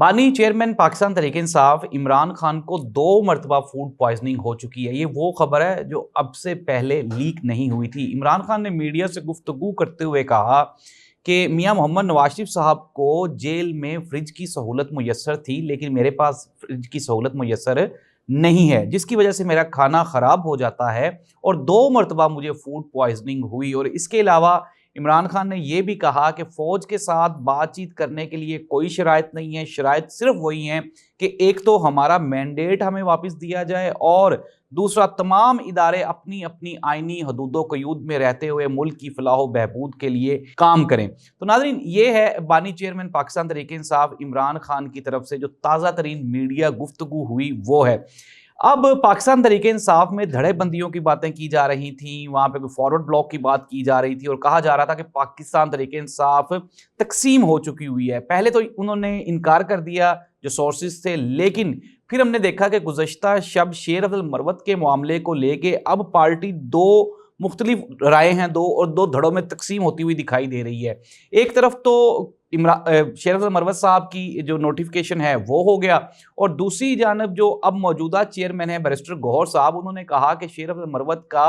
बानी चेयरमैन पाकिस्तान तहरीक इंसाफ इमरान खान को 2 मरतबा फूड पॉइजनिंग हो चुकी है। ये वो खबर है जो अब से पहले लीक नहीं हुई थी। इमरान खान ने मीडिया से गुफ्तगू करते हुए कहा कि मियां मोहम्मद नवाज शरीफ साहब को जेल में फ्रिज की सहूलत मुयस्सर थी, लेकिन मेरे पास फ्रिज की सहूलत मुयस्सर नहीं है, जिसकी वजह से मेरा खाना ख़राब हो जाता है और 2 मरतबा मुझे फूड पॉइजनिंग हुई। और इसके अलावा इमरान खान ने यह भी कहा कि फ़ौज के साथ बातचीत करने के लिए कोई शराइत नहीं है। शराइत सिर्फ वही हैं कि एक तो हमारा मैंडेट हमें वापस दिया जाए और दूसरा तमाम इदारे अपनी अपनी आइनी हदूदो क़यूद में रहते हुए मुल्क की फलाह बहबूद के लिए काम करें। तो नाज़रीन, ये है बानी चेयरमैन पाकिस्तान तहरीक इंसाफ इमरान खान की तरफ से जो ताज़ा तरीन मीडिया गुफ्तगू हुई वो है। अब पाकिस्तान तहरीक इंसाफ में धड़ेबंदियों की बातें की जा रही थी, वहाँ पे कोई फॉरवर्ड ब्लॉक की बात की जा रही थी और कहा जा रहा था कि पाकिस्तान तहरीक इंसाफ तकसीम हो चुकी हुई है। पहले तो उन्होंने इनकार कर दिया जो सोर्सेज थे, लेकिन फिर हमने देखा कि गुज़श्ता शब शेर अफजल मरवत के मामले को लेके अब पार्टी 2 मुख्तलिफ राय हैं, 2 धड़ों में तकसीम होती हुई दिखाई दे रही है। एक तरफ तो शेर अफजल मरवत साहब की जो नोटिफिकेशन है वो हो गया और दूसरी जानब जो अब मौजूदा चेयरमैन है बैरिस्टर गौहर साहब, उन्होंने कहा कि शेर अफजल मरवत का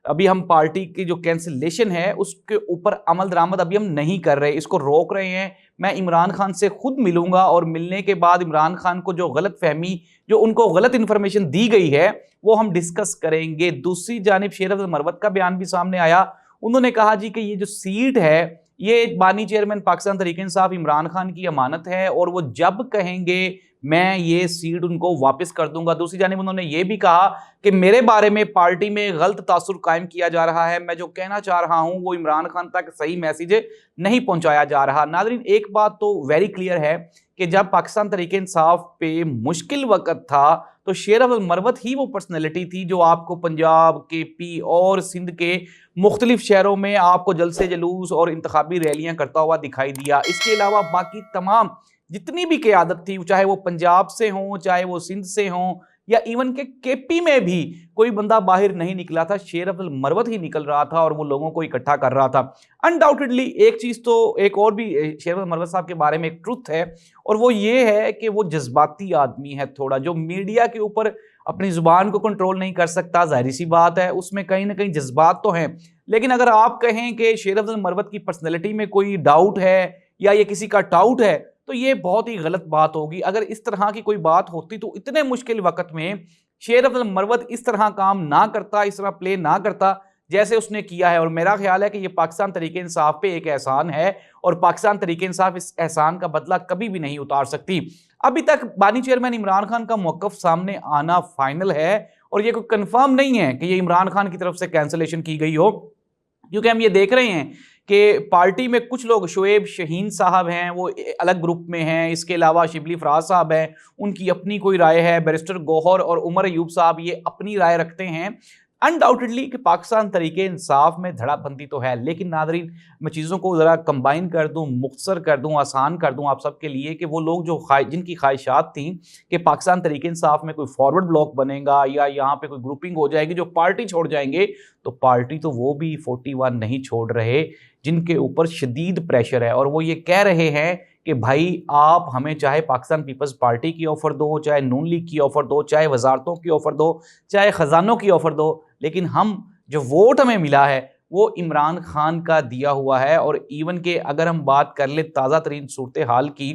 अभी हम पार्टी की जो कैंसिलेशन है उसके ऊपर अमल दरामद अभी हम नहीं कर रहे, इसको रोक रहे हैं। मैं इमरान खान से खुद मिलूंगा और मिलने के बाद इमरान खान को जो गलत फहमी, जो उनको गलत इंफॉर्मेशन दी गई है वो हम डिस्कस करेंगे। दूसरी जानिब शेर अफजल मरवत का बयान भी सामने आया। उन्होंने कहा जी कि ये जो सीट है ये बानी चेयरमैन पाकिस्तान तहरीक इंसाफ इमरान खान की अमानत है और वो जब कहेंगे मैं ये सीट उनको वापस कर दूंगा। दूसरी जानिब उन्होंने ये भी कहा कि मेरे बारे में पार्टी में गलत तासुर कायम किया जा रहा है, मैं जो कहना चाह रहा हूं वो इमरान खान तक सही मैसेज नहीं पहुंचाया जा रहा। नाज़रीन, एक बात तो वेरी क्लियर है कि जब पाकिस्तान तहरीक इंसाफ पे मुश्किल वक्त था तो शेर अफजल मरवत ही वो पर्सनैलिटी थी जो आपको पंजाब, केपी और सिंध के मुख्तलिफ शहरों में आपको जलसे जुलूस और इंतखाबी रैलियां करता हुआ दिखाई दिया। इसके अलावा बाकी तमाम जितनी भी क़यादत थी, चाहे वो पंजाब से हों, चाहे वो सिंध से हों या इवन के केपी में भी कोई बंदा बाहर नहीं निकला था, शेर अफजल मरवत ही निकल रहा था और वो लोगों को इकट्ठा कर रहा था। अनडाउटेडली एक चीज़ तो एक और भी शेर अफजल मरवत साहब के बारे में एक ट्रुथ है और वो ये है कि वो जज्बाती आदमी है थोड़ा, जो मीडिया के ऊपर अपनी ज़ुबान को कंट्रोल नहीं कर सकता। जाहिर सी बात है उसमें कहीं ना कहीं जज्बात तो हैं, लेकिन अगर आप कहें कि शेर अफजल मरवत की पर्सनैलिटी में कोई डाउट है या ये किसी का टाउट है तो ये बहुत ही गलत बात होगी। अगर इस तरह की कोई बात होती तो इतने मुश्किल वक्त में शेर अफजल मरवत इस तरह काम ना करता, इस तरह प्ले ना करता जैसे उसने किया है। और मेरा ख्याल है कि ये पाकिस्तान तहरीक इंसाफ पे एक एहसान है और पाकिस्तान तहरीक इंसाफ इस एहसान का बदला कभी भी नहीं उतार सकती। अभी तक बानी चेयरमैन इमरान खान का मौक़िफ़ सामने आना फाइनल है और ये कोई कंफर्म नहीं है कि ये इमरान खान की तरफ से कैंसिलेशन की गई हो, क्योंकि हम ये देख रहे हैं कि पार्टी में कुछ लोग, शुएब शहीन साहब हैं वो अलग ग्रुप में हैं, इसके अलावा शिबली फराज साहब हैं उनकी अपनी कोई राय है, बैरिस्टर गौहर और उमर अयूब साहब ये अपनी राय रखते हैं। अनडाउटेडली कि पाकिस्तान तरीके इंसाफ में धड़ाबंदी तो है, लेकिन नाज़रीन मैं चीज़ों को ज़रा कंबाइन कर दूं, मुख्तसर कर दूं, आसान कर दूं आप सबके लिए कि वो लोग जो जिनकी ख्वाहिशात थी कि पाकिस्तान तरीके इंसाफ में कोई फॉरवर्ड ब्लॉक बनेगा या यहाँ पे कोई ग्रुपिंग हो जाएगी जो पार्टी छोड़ जाएंगे, तो पार्टी तो वो भी 41 नहीं छोड़ रहे जिनके ऊपर शदीद प्रेशर है और वो ये कह रहे हैं कि भाई आप हमें चाहे पाकिस्तान पीपल्स पार्टी की ऑफ़र दो, चाहे नून लीग की ऑफ़र दो, चाहे वजारतों की ऑफ़र दो, चाहे ख़जानों की ऑफ़र दो, लेकिन हम जो वोट हमें मिला है वो इमरान खान का दिया हुआ है। और इवन के अगर हम बात कर ले ताज़ा तरीन सूरत हाल की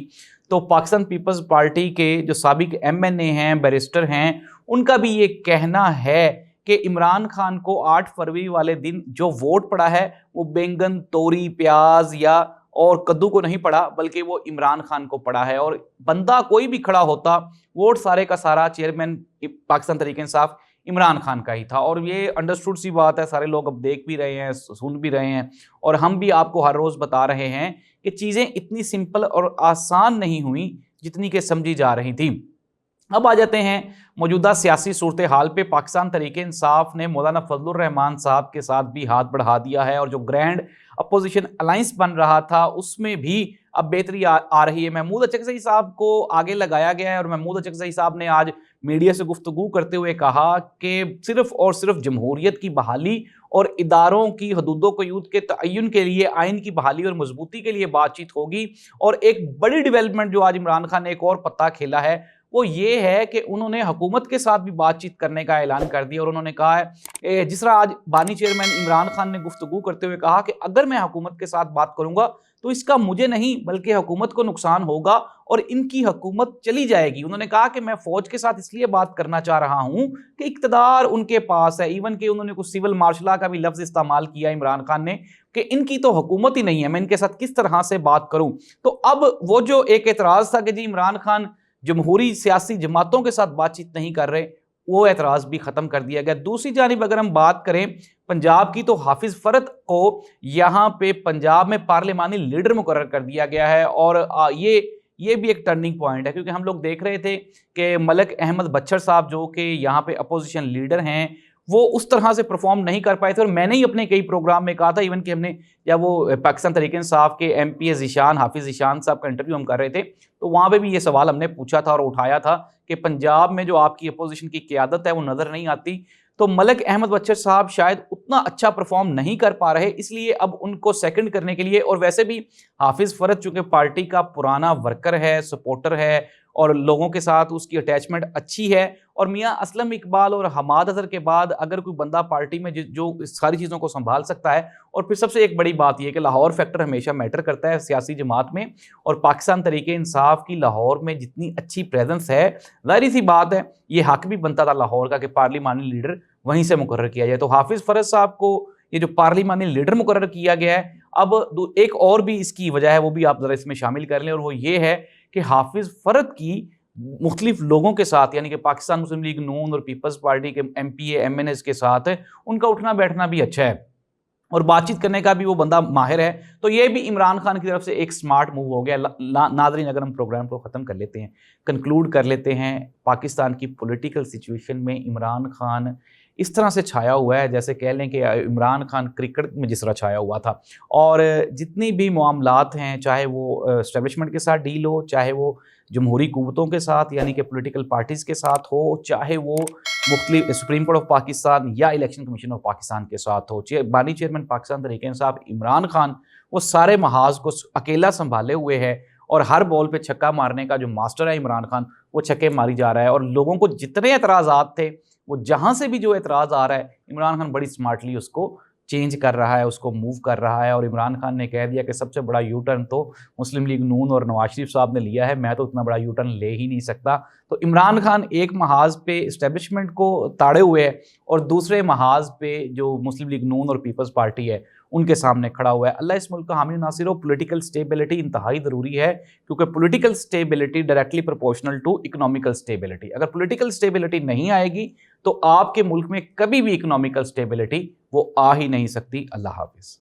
तो पाकिस्तान पीपल्स पार्टी के जो साबिक MNA हैं, बैरिस्टर हैं, उनका भी ये कहना है कि इमरान खान को 8 फरवरी वाले दिन जो वोट पड़ा है वो बैंगन, तोरी, प्याज या और कद्दू को नहीं पड़ा, बल्कि वो इमरान खान को पड़ा है। और बंदा कोई भी खड़ा होता, वोट सारे का सारा चेयरमैन पाकिस्तान तहरीक इंसाफ इमरान खान का ही था। और ये अंडरस्टूड सी बात है, सारे लोग अब देख भी रहे हैं, सुन भी रहे हैं और हम भी आपको हर रोज़ बता रहे हैं कि चीज़ें इतनी सिंपल और आसान नहीं हुई जितनी कि समझी जा रही थी। अब आ जाते हैं मौजूदा सियासी सूरत हाल पे। पाकिस्तान तहरीक इंसाफ ने मौलाना फजलुर रहमान साहब के साथ भी हाथ बढ़ा दिया है और जो ग्रैंड अपोजिशन अलायंस बन रहा था उसमें भी अब बेहतरी आ रही है। महमूद अचकज़ई साहब को आगे लगाया गया है और महमूद अचकज़ई साहब ने आज मीडिया से गुफ्तगू करते हुए कहा कि सिर्फ और सिर्फ जमहूरियत की बहाली और इदारों की हदूदों क़यूद के तयन के लिए, आइन की बहाली और मजबूती के लिए बातचीत होगी। और एक बड़ी डेवलपमेंट जो आज इमरान खान ने एक और पत्ता खेला है वो ये है कि उन्होंने हुकूमत के साथ भी बातचीत करने का ऐलान कर दिया और उन्होंने कहा है, जिस तरह आज बानी चेयरमैन इमरान खान ने गुफ्तगू करते हुए कहा कि अगर मैं हुकूमत के साथ बात करूंगा तो इसका मुझे नहीं बल्कि हुकूमत को नुकसान होगा और इनकी हुकूमत चली जाएगी। उन्होंने कहा कि मैं फौज के साथ इसलिए बात करना चाह रहा हूं कि इक्तदार उनके पास है। इवन कि उन्होंने कुछ सिविल मार्शल का भी लफ्ज इस्तेमाल किया इमरान खान ने कि इनकी तो हुकूमत ही नहीं है, मैं इनके साथ किस तरह से बात करूं। तो अब वो जो एक एतराज था कि जी इमरान खान जमहूरी सियासी जमातों के साथ बातचीत नहीं कर रहे, वो एतराज़ भी ख़त्म कर दिया गया। दूसरी जानिब अगर हम बात करें पंजाब की तो हाफिज़ फ़रद को यहाँ पे पंजाब में पार्लिमानी लीडर मुकर्रर कर दिया गया है और ये भी एक टर्निंग पॉइंट है, क्योंकि हम लोग देख रहे थे कि मलक अहमद बच्चर साहब जो कि यहाँ पे अपोजिशन लीडर हैं वो उस तरह से परफॉर्म नहीं कर पाए थे। और मैंने ही अपने कई प्रोग्राम में कहा था, इवन कि हमने जब वो पाकिस्तान तहरीक इंसाफ के MP ज़ीशान हाफिज़ ज़ीशान साहब का इंटरव्यू हम कर रहे थे तो वहाँ पे भी ये सवाल हमने पूछा था और उठाया था कि पंजाब में जो आपकी अपोजिशन की क़यादत है वो नज़र नहीं आती। तो मलक अहमद बच्चर साहब शायद उतना अच्छा परफॉर्म नहीं कर पा रहे, इसलिए अब उनको सेकंड करने के लिए, और वैसे भी हाफिज़ फ़रद चूँकि पार्टी का पुराना वर्कर है, सपोर्टर है और लोगों के साथ उसकी अटैचमेंट अच्छी है, और मियाँ असलम इकबाल और हमाद अज़हर के बाद अगर कोई बंदा पार्टी में जो सारी चीज़ों को संभाल सकता है। और फिर सबसे एक बड़ी बात यह है कि लाहौर फैक्टर हमेशा मैटर करता है सियासी जमात में, और पाकिस्तान तहरीक इंसाफ की लाहौर में जितनी अच्छी प्रेजेंस है, जाहिर सी बात है ये हक भी बनता था लाहौर का कि पार्लिमानी लीडर वहीं से मुकर्रर किया जाए। तो हाफिज़ फ़रद साहब को ये जो पार्लिमानी लीडर मुकर्रर किया गया है, अब एक और भी इसकी वजह है, वो भी आप ज़रा इसमें शामिल कर लें, और वो ये है कि हाफिज़ फ़रद की मुख्तलिफ लोगों के साथ यानी कि पाकिस्तान मुस्लिम लीग नून और पीपल्स पार्टी के MPA MNS के साथ उनका उठना बैठना भी अच्छा है और बातचीत करने का भी वो बंदा माहिर है। तो ये भी इमरान खान की तरफ से एक स्मार्ट मूव हो गया। नाज़रीन, अगर हम प्रोग्राम को ख़त्म कर लेते हैं, कंक्लूड कर लेते हैं, पाकिस्तान की पॉलिटिकल सिचुएशन में इमरान खान इस तरह से छाया हुआ है जैसे कह लें कि इमरान खान क्रिकेट में जिस तरह छाया हुआ था। और जितनी भी मामलात हैं, चाहे वो एस्टेब्लिशमेंट के साथ डील हो, चाहे वो जमहूरी कुव्वतों के साथ यानी कि पॉलिटिकल पार्टीज़ के साथ हो, चाहे वो मुख्तलिफ सुप्रीम कोर्ट ऑफ पाकिस्तान या इलेक्शन कमीशन ऑफ पाकिस्तान के साथ हो, बानी चेयरमैन पाकिस्तान तहरीक इंसाफ इमरान खान वो सारे महाज को अकेला संभाले हुए है और हर बॉल पे छक्का मारने का जो मास्टर है इमरान खान, वो छक्के मारी जा रहा है। और लोगों को जितने एतराज़ात थे, वो जहाँ से भी जो एतराज़ आ रहा है, इमरान खान बड़ी स्मार्टली उसको चेंज कर रहा है, उसको मूव कर रहा है। और इमरान खान ने कह दिया कि सबसे बड़ा यू टर्न तो मुस्लिम लीग नून और नवाज शरीफ साहब ने लिया है, मैं तो उतना बड़ा यू टर्न ले ही नहीं सकता। तो इमरान खान एक महाज पे इस्टेब्लिशमेंट को ताड़े हुए है और दूसरे महाज पे जो मुस्लिम लीग नून और पीपल्स पार्टी है उनके सामने खड़ा हुआ है। अल्लाह इस मुल्क का हामी नासिर हो। पॉलिटिकल स्टेबिलिटी इंतहाई ज़रूरी है, क्योंकि political stability directly proportional to economical stability. अगर पॉलिटिकल स्टेबिलिटी नहीं आएगी तो आपके मुल्क में कभी भी इकोनॉमिकल स्टेबिलिटी वो आ ही नहीं सकती। अल्लाह हाफिज़।